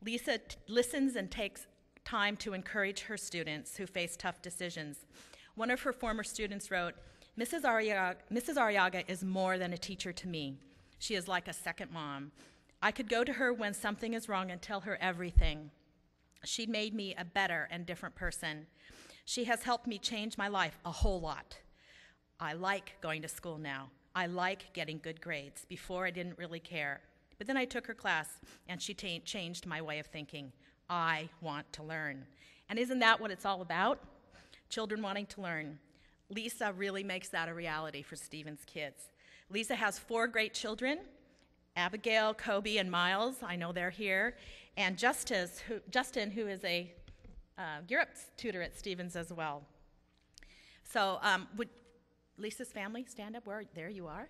Lisa listens and takes time to encourage her students who face tough decisions. One of her former students wrote, Mrs. Arriaga is more than a teacher to me. She is like a second mom. I could go to her when something is wrong and tell her everything. She made me a better and different person. She has helped me change my life a whole lot. I like going to school now. I like getting good grades. Before, I didn't really care. But then I took her class, and she changed my way of thinking. I want to learn. And isn't that what it's all about? Children wanting to learn. Lisa really makes that a reality for Stephen's kids. Lisa has 4 great children, Abigail, Kobe, and Miles. I know they're here. And Justin, who is a Europe tutor at Stephen's as well. So would Lisa's family stand up? There you are.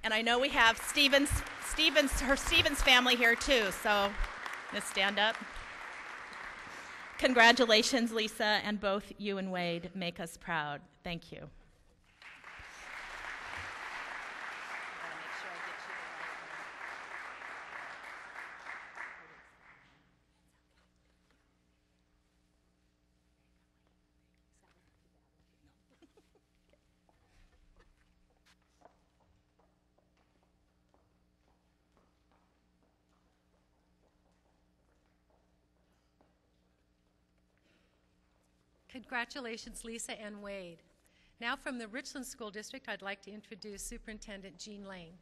And I know we have her Stephen's family here too, so let's stand up. Congratulations, Lisa, and both you and Wade make us proud. Thank you. Congratulations, Lisa and Wade. Now from the Richland School District, I'd like to introduce Superintendent Jean Lane.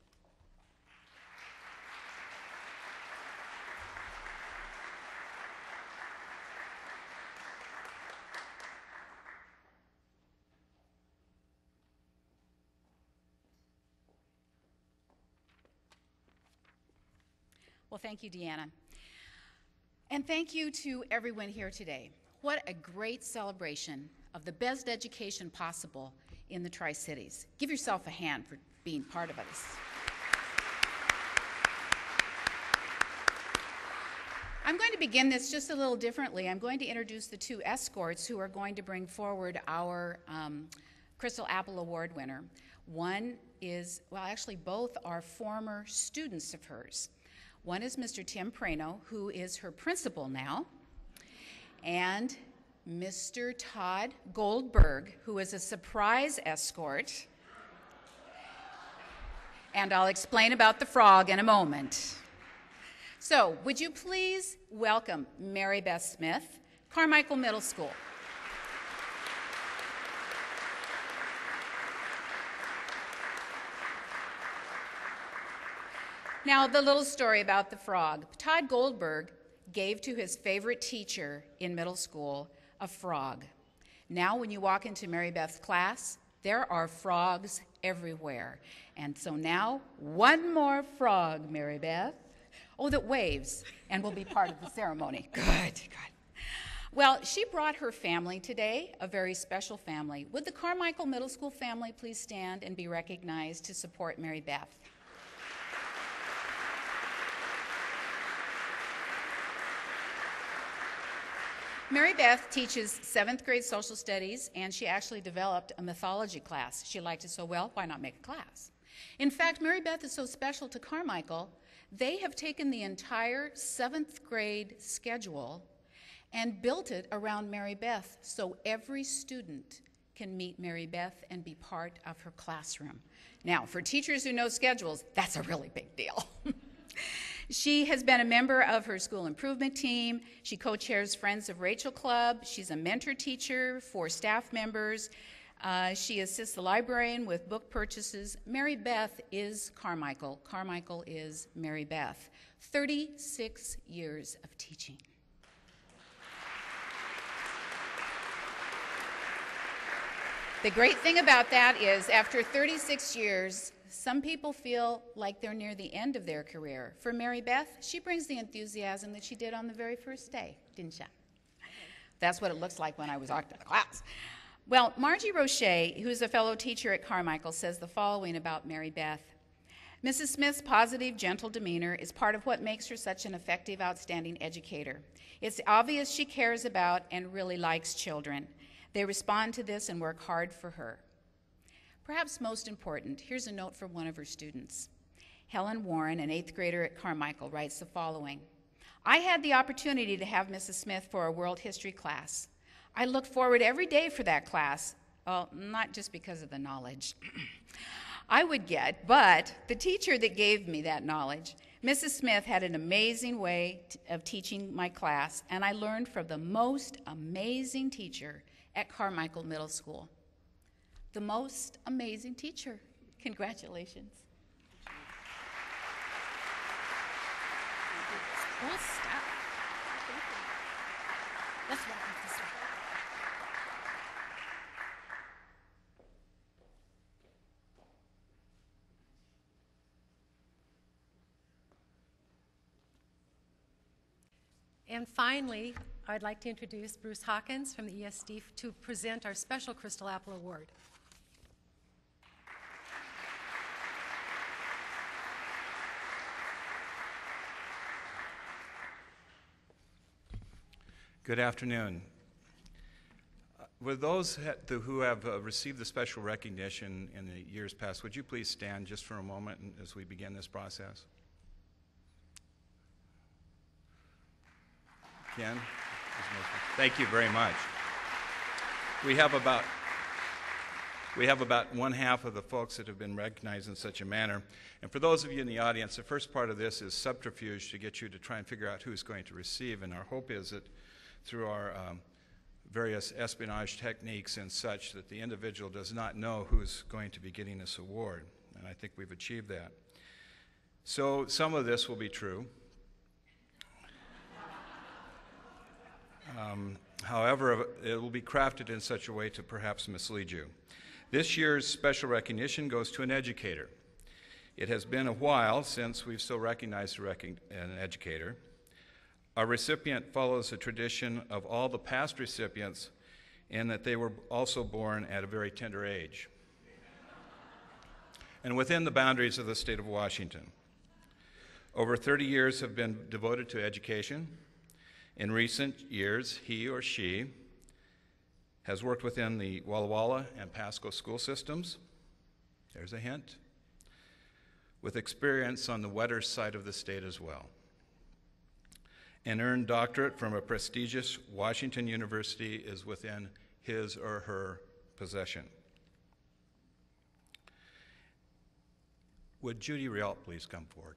Well, thank you, Deanna. And thank you to everyone here today. What a great celebration of the best education possible in the Tri-Cities. Give yourself a hand for being part of this. I'm going to begin this just a little differently. I'm going to introduce the 2 escorts who are going to bring forward our Crystal Apple Award winner. One is, well, actually both are former students of hers. One is Mr. Tim Prano, who is her principal now, and Mr. Todd Goldberg, who is a surprise escort. And I'll explain about the frog in a moment. So, would you please welcome Mary Beth Smith, Carmichael Middle School. Now, the little story about the frog. Todd Goldberg gave to his favorite teacher in middle school a frog. Now, when you walk into Mary Beth's class, there are frogs everywhere. And so now, one more frog, Mary Beth. Oh, that waves and will be part of the ceremony. Good, good. Well, she brought her family today, a very special family. Would the Carmichael Middle School family please stand and be recognized to support Mary Beth? Mary Beth teaches 7th grade social studies, and she actually developed a mythology class. She liked it so well, why not make a class? In fact, Mary Beth is so special to Carmichael, they have taken the entire 7th grade schedule and built it around Mary Beth so every student can meet Mary Beth and be part of her classroom. Now, for teachers who know schedules, that's a really big deal. She has been a member of her school improvement team. She co-chairs Friends of Rachel Club. She's a mentor teacher for staff members. She assists the librarian with book purchases. Mary Beth is Carmichael. Carmichael is Mary Beth. 36 years of teaching. The great thing about that is after 36 years, some people feel like they're near the end of their career. For Mary Beth, she brings the enthusiasm that she did on the very first day, didn't she? That's what it looks like when I was walking to the class. Well, Margie Roche, who's a fellow teacher at Carmichael, says the following about Mary Beth. Mrs. Smith's positive, gentle demeanor is part of what makes her such an effective, outstanding educator. It's obvious she cares about and really likes children. They respond to this and work hard for her. Perhaps most important, here's a note from one of her students. Helen Warren, an 8th grader at Carmichael, writes the following. I had the opportunity to have Mrs. Smith for a world history class. I looked forward every day for that class. Well, not just because of the knowledge I would get, but the teacher that gave me that knowledge. Mrs. Smith had an amazing way of teaching my class, and I learned from the most amazing teacher at Carmichael Middle School. The most amazing teacher. Congratulations. Cool stuff. That's what I have to say. And finally, I'd like to introduce Bruce Hawkins from the ESD to present our special Crystal Apple Award. Good afternoon. With those who have received the special recognition in the years past, would you please stand just for a moment as we begin this process? Ken? Thank you very much. We have about one half of the folks that have been recognized in such a manner. And for those of you in the audience, the first part of this is subterfuge to get you to try and figure out who's going to receive. And our hope is that through our various espionage techniques and such, that the individual does not know who's going to be getting this award. And I think we've achieved that. So some of this will be true. However, it will be crafted in such a way to perhaps mislead you. This year's special recognition goes to an educator. It has been a while since we've still recognized an educator. Our recipient follows a tradition of all the past recipients in that they were also born at a very tender age and within the boundaries of the state of Washington. Over 30 years have been devoted to education. In recent years, he or she has worked within the Walla Walla and Pasco school systems. There's a hint. With experience on the wetter side of the state as well. An earned doctorate from a prestigious Washington University is within his or her possession. Would Judy Rialt please come forward?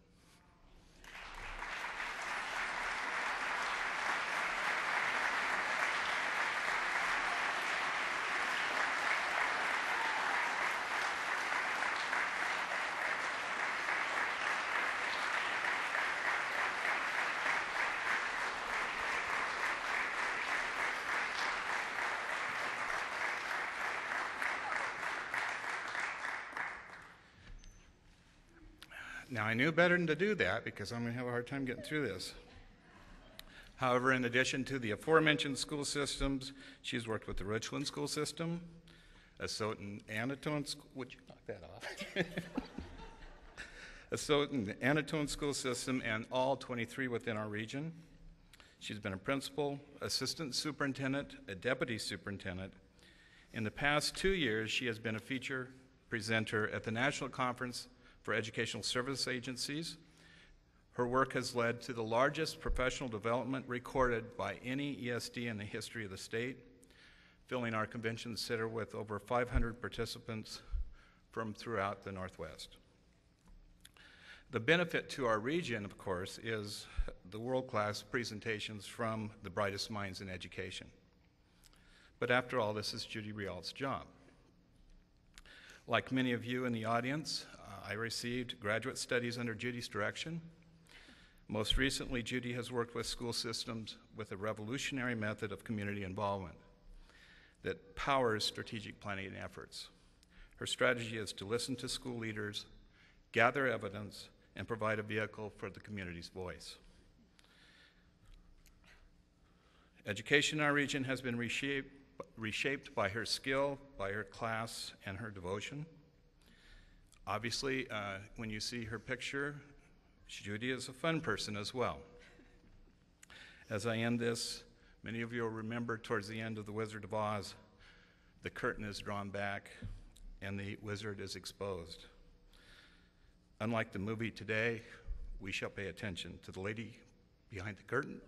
Now, I knew better than to do that because I'm going to have a hard time getting through this. However, in addition to the aforementioned school systems, she's worked with the Richland school system, Asotin Anatone school. Would you knock that off? Asotin Anatone school system, and all 23 within our region. She's been a principal, assistant superintendent, a deputy superintendent. In the past 2 years, she has been a feature presenter at the National Conference for Educational Service Agencies. Her work has led to the largest professional development recorded by any ESD in the history of the state, filling our convention center with over 500 participants from throughout the Northwest. The benefit to our region, of course, is the world-class presentations from the brightest minds in education. But after all, this is Judy Rialt's job. Like many of you in the audience, I received graduate studies under Judy's direction. Most recently, Judy has worked with school systems with a revolutionary method of community involvement that powers strategic planning efforts. Her strategy is to listen to school leaders, gather evidence, and provide a vehicle for the community's voice. Education in our region has been reshaped by her skill, by her class, and her devotion. Obviously, when you see her picture, Judy is a fun person as well. As I end this, many of you will remember towards the end of The Wizard of Oz, the curtain is drawn back and the wizard is exposed. Unlike the movie today, we shall pay attention to the lady behind the curtain.